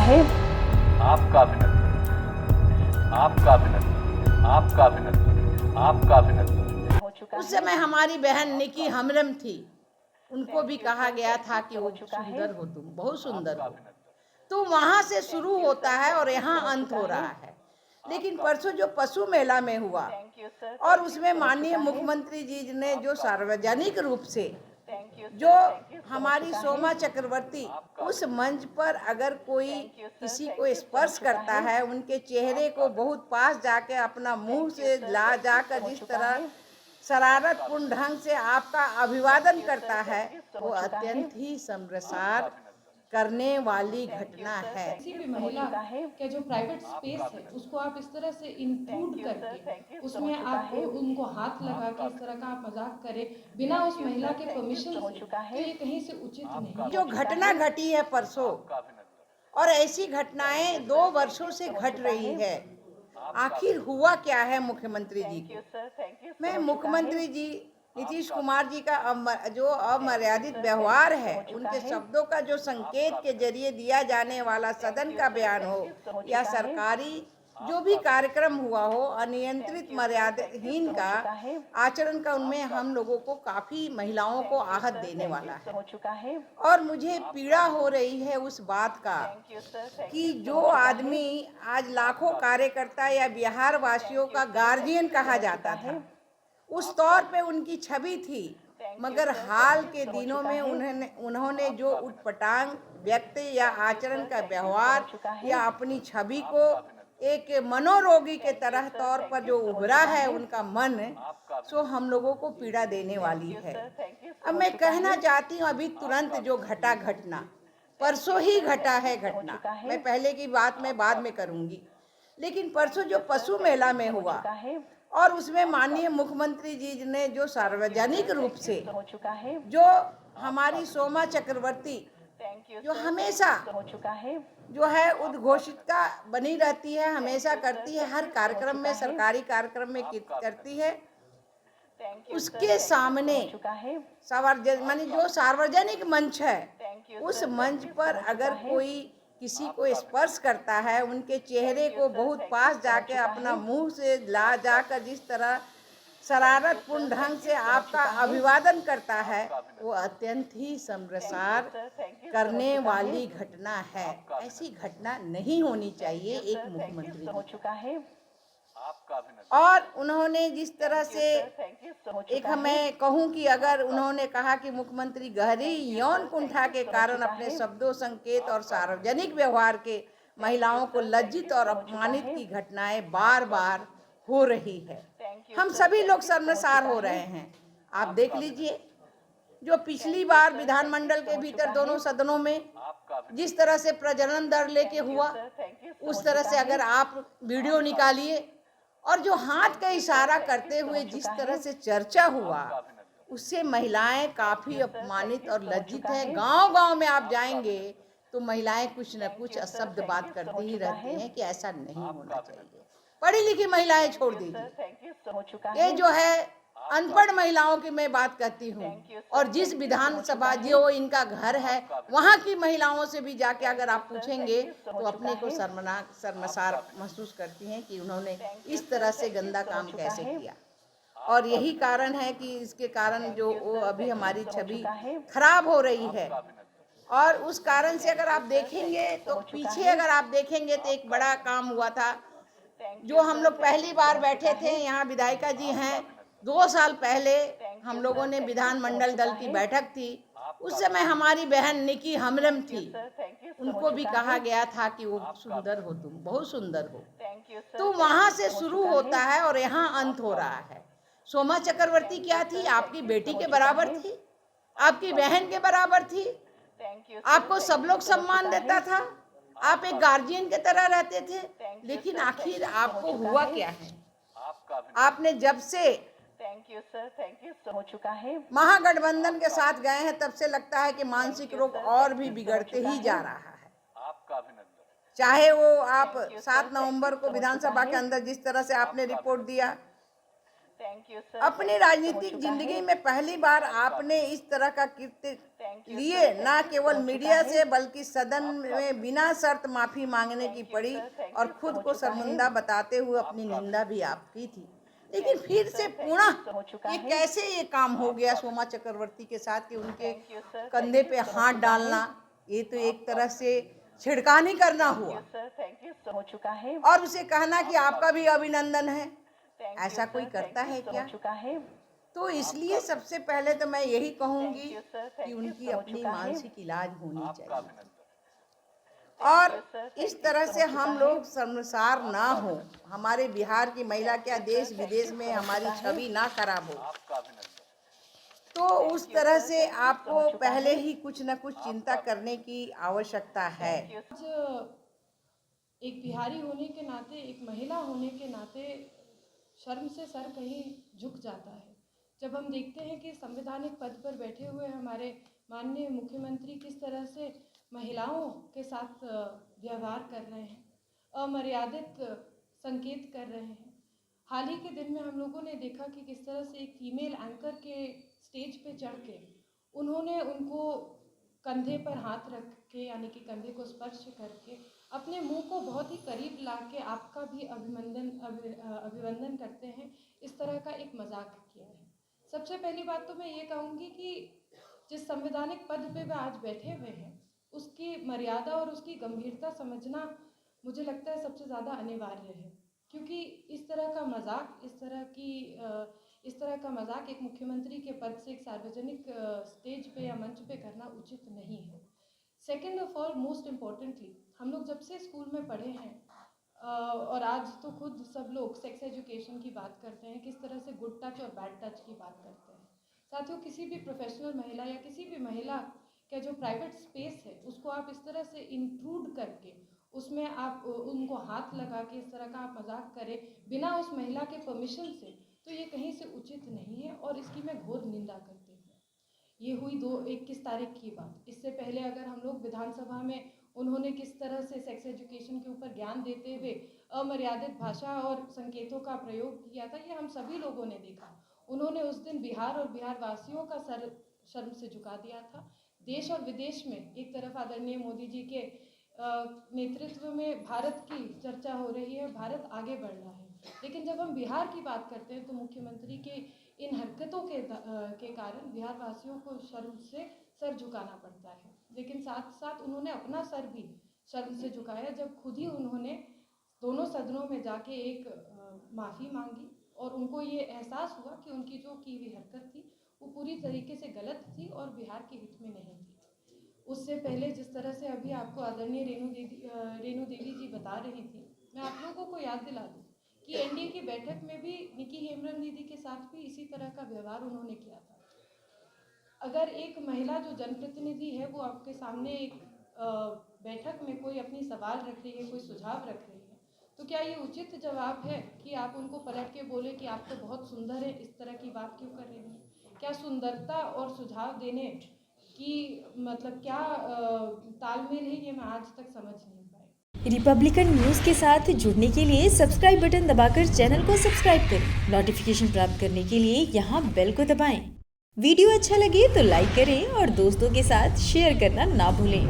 है। आपका अभिनंदन, आपका अभिनंदन, आपका अभिनंदन, आपका अभिनंदन। हो चुका उस है। समय हमारी बहन निकी हमरम थी, उनको भी कहा गया था कि वो सुंदर हो, तुम बहुत सुंदर हो। तो वहां से शुरू होता है और यहाँ अंत हो रहा है। लेकिन परसों जो पशु मेला में हुआ थैंक यू सर। और उसमें माननीय मुख्यमंत्री जी ने जो सार्वजनिक रूप से थैंक यू जो हमारी सोमा चक्रवर्ती, उस मंच पर अगर कोई किसी को स्पर्श करता है, उनके चेहरे को बहुत पास जाके अपना मुंह से ला जाकर जिस तरह शरारतपूर्ण ढंग से आपका अभिवादन करता है, वो अत्यंत ही शर्मसार करने वाली घटना है। किसी भी महिला का जो प्राइवेट स्पेस है उसको आप इस तरह से इंक्लूड करके उसमें आप उनको हाथ लगा के इस तरह का आप मजाक करें बिना उस महिला के परमिशन से, तो ये कहीं से उचित नहीं। जो घटना घटी है परसों, और ऐसी घटनाएं 2 वर्षों से घट रही है, आखिर हुआ क्या है मुख्यमंत्री जी को? मैं मुख्यमंत्री जी नीतीश कुमार जी का जो अमर्यादित व्यवहार है, उनके शब्दों का जो संकेत के जरिए दिया जाने वाला सदन का बयान हो या सरकारी जो भी कार्यक्रम हुआ हो, अनियंत्रित मर्यादाहीन का आचरण का, उनमें हम लोगों को काफी महिलाओं को आहत देने वाला है। हो चुका है। और मुझे पीड़ा हो रही है उस बात का कि जो आदमी आज लाखों कार्यकर्ता या बिहार वासियों का गार्जियन कहा जाता था, उस तौर पे उनकी छवि थी, मगर हाल के दिनों में उन्होंने जो उटपटांग व्यक्ति या आचरण का व्यवहार या अपनी छवि को एक मनोरोगी के तरह तौर पर जो उभरा है उनका मन, सो हम लोगों को पीड़ा देने वाली है। अब मैं कहना चाहती हूँ, अभी तुरंत जो घटना परसों ही घटा है घटना, मैं पहले की बात मैं बाद में करूँगी, लेकिन परसों जो पशु मेला में हुआ और उसमें माननीय मुख्यमंत्री जी ने जो सार्वजनिक रूप से जो हमारी सोमा चक्रवर्ती, जो हमेशा हो चुका है। जो है उद्घोषिता बनी रहती है, हमेशा करती है, हर कार्यक्रम में, सरकारी कार्यक्रम में करती है, उसके सामने मानी जो सार्वजनिक मंच है, उस मंच पर अगर कोई किसी को स्पर्श करता है, उनके चेहरे को बहुत पास जाके अपना मुंह से ला जाकर जिस तरह शरारतपूर्ण ढंग से आपका अभिवादन करता है, वो अत्यंत ही शर्मसार करने वाली घटना है। ऐसी घटना नहीं होनी चाहिए एक मुख्यमंत्री हो चुका है। और उन्होंने जिस तरह से एक मैं कहूं कि अगर उन्होंने कहा कि मुख्यमंत्री गहरी यौन कुंठा के कारण अपने शब्दों, संकेत और सार्वजनिक व्यवहार के महिलाओं को लज्जित और अपमानित की घटनाएं बार बार हो रही है, हम सभी लोग शर्मसार हो रहे हैं। आप देख लीजिए, जो पिछली बार विधानमंडल के भीतर दोनों सदनों में जिस तरह से प्रजनन दर लेके हुआ, उस तरह से अगर आप वीडियो निकालिए और जो हाथ का इशारा करते हुए जिस तरह से चर्चा हुआ, उससे महिलाएं काफी अपमानित और लज्जित हैं। गांव-गांव में आप जाएंगे तो महिलाएं कुछ न कुछ अशब्द बात करती ही रहती हैं कि ऐसा नहीं होना चाहिए। पढ़ी लिखी महिलाएं छोड़ दीजिए, ये जो है अनपढ़ महिलाओं की मैं बात करती हूँ, और जिस विधानसभा जो इनका घर है, वहाँ की महिलाओं से भी जाके अगर आप पूछेंगे तो अपने को शर्मसार महसूस करती हैं कि उन्होंने इस तरह से गंदा काम कैसे किया। और यही कारण है कि इसके कारण जो वो अभी हमारी छवि खराब हो रही है। और उस कारण से अगर आप देखेंगे तो पीछे अगर आप देखेंगे तो एक बड़ा काम हुआ था, जो हम लोग पहली बार बैठे थे, यहाँ विधायिका जी हैं, 2 साल पहले हम लोगों ने विधानमंडल दल की बैठक थी, उस समय हमारी बहन निकी हमरम थी, उनको भी कहा गया था कि वो सुंदर हो, तुम बहुत सुंदर हो। तो वहां से शुरू होता है और यहाँ अंत हो रहा है। सोमा चक्रवर्ती क्या थी? आपकी बेटी के बराबर थी, आपकी बहन के बराबर थी, आपको सब लोग सम्मान देता था, आप एक गार्जियन के तरह रहते थे। लेकिन आखिर आपको हुआ क्या है? आपने जब से हो चुका है। महागठबंधन के साथ गए हैं, तब से लगता है कि मानसिक रोग और भी बिगड़ते ही जा रहा है। चाहे वो आप 7 नवंबर को विधानसभा के अंदर जिस तरह से आपने रिपोर्ट दिया, अपनी राजनीतिक जिंदगी में पहली बार आपने इस तरह का कृत्य लिए ना केवल मीडिया से बल्कि सदन में बिना शर्त माफी मांगने की पड़ी और खुद को शर्मिंदा बताते हुए अपनी निंदा भी आप की थी। लेकिन फिर से पुनः ये कैसे ये काम हो गया सोमा चक्रवर्ती के साथ कि उनके कंधे पे हाथ डालना, ये तो एक तरह से छिड़कानी करना हुआ हो चुका है और उसे कहना कि आपका भी अभिनंदन है। ऐसा कोई करता है क्या? तो इसलिए सबसे पहले तो मैं यही कहूंगी कि उनकी अपनी मानसिक इलाज होनी चाहिए और इस तरह से हम लोग शर्मसार ना हो। हमारे बिहार की महिला क्या देश विदेश में हमारी छवि ना खराब हो, तो उस तरह से आपको पहले ही कुछ न कुछ चिंता करने की आवश्यकता है। आज एक बिहारी होने के नाते, एक महिला होने के नाते शर्म से सर कहीं झुक जाता है जब हम देखते हैं कि संवैधानिक पद पर बैठे हुए हमारे माननीय मुख्यमंत्री किस तरह से महिलाओं के साथ व्यवहार कर रहे हैं, अमर्यादित संकेत कर रहे हैं। हाल ही के दिन में हम लोगों ने देखा कि किस तरह से एक फीमेल एंकर के स्टेज पे चढ़ के उन्होंने उनको कंधे पर हाथ रख के, यानी कि कंधे को स्पर्श करके अपने मुंह को बहुत ही करीब ला के आपका भी अभिवंदन करते हैं, इस तरह का एक मजाक किया है। सबसे पहली बात तो मैं ये कहूँगी कि जिस संवैधानिक पद पे वे आज बैठे हुए हैं उसकी मर्यादा और उसकी गंभीरता समझना मुझे लगता है सबसे ज़्यादा अनिवार्य है, क्योंकि इस तरह का मजाक एक मुख्यमंत्री के पद से एक सार्वजनिक स्टेज पे या मंच पे करना उचित नहीं है। Second of all, most importantly, हम लोग जब से स्कूल में पढ़े हैं और आज तो खुद सब लोग सेक्स एजुकेशन की बात करते हैं, किस तरह से गुड टच और बैड टच की बात करते हैं। साथियों, किसी भी प्रोफेशनल महिला या किसी भी महिला का जो प्राइवेट स्पेस है उसको आप इस तरह से इंट्रूड करके उसमें आप उनको हाथ लगा के इस तरह का आप मजाक करें बिना उस महिला के परमिशन से, तो ये कहीं से उचित नहीं है और इसकी मैं घोर निंदा करती हूँ। ये हुई 21 तारीख की बात। इससे पहले अगर हम लोग विधानसभा में उन्होंने किस तरह से सेक्स एजुकेशन के ऊपर ज्ञान देते हुए अमर्यादित भाषा और संकेतों का प्रयोग किया था, ये हम सभी लोगों ने देखा। उन्होंने उस दिन बिहार और बिहार वासियों का सर शर्म से झुका दिया था। देश और विदेश में एक तरफ आदरणीय मोदी जी के नेतृत्व में भारत की चर्चा हो रही है, भारत आगे बढ़ रहा है, लेकिन जब हम बिहार की बात करते हैं तो मुख्यमंत्री के इन हरकतों के कारण बिहार वासियों को शर्म से सर झुकाना पड़ता है। लेकिन साथ साथ उन्होंने अपना सर भी शर्म से झुकाया जब खुद ही उन्होंने दोनों सदनों में जाके एक माफ़ी मांगी और उनको ये एहसास हुआ कि उनकी जो की हुई हरकत थी वो पूरी तरीके से गलत थी और बिहार के हित में नहीं थी। उससे पहले जिस तरह से अभी आपको आदरणीय रेणु देवी जी बता रही थी, मैं आप लोगों को याद दिला दूँ कि एनडीए की बैठक में भी निकी हेम्ब्रम दीदी के साथ भी इसी तरह का व्यवहार उन्होंने किया था। अगर एक महिला जो जनप्रतिनिधि है वो आपके सामने एक बैठक में कोई अपनी सवाल रख रही है, कोई सुझाव रख रही है, तो क्या ये उचित जवाब है कि आप उनको पलट के बोले कि आप तो बहुत सुंदर है, इस तरह की बात क्यों कर रही हैं? क्या सुंदरता और सुझाव देने की मतलब क्या तालमेल है, ये मैं आज तक समझ नहीं पाई। रिपब्लिकन न्यूज़ के साथ जुड़ने के लिए सब्सक्राइब बटन दबाकर चैनल को सब्सक्राइब करें। नोटिफिकेशन प्राप्त करने के लिए यहाँ बेल को दबाएं। वीडियो अच्छा लगे तो लाइक करें और दोस्तों के साथ शेयर करना ना भूलें।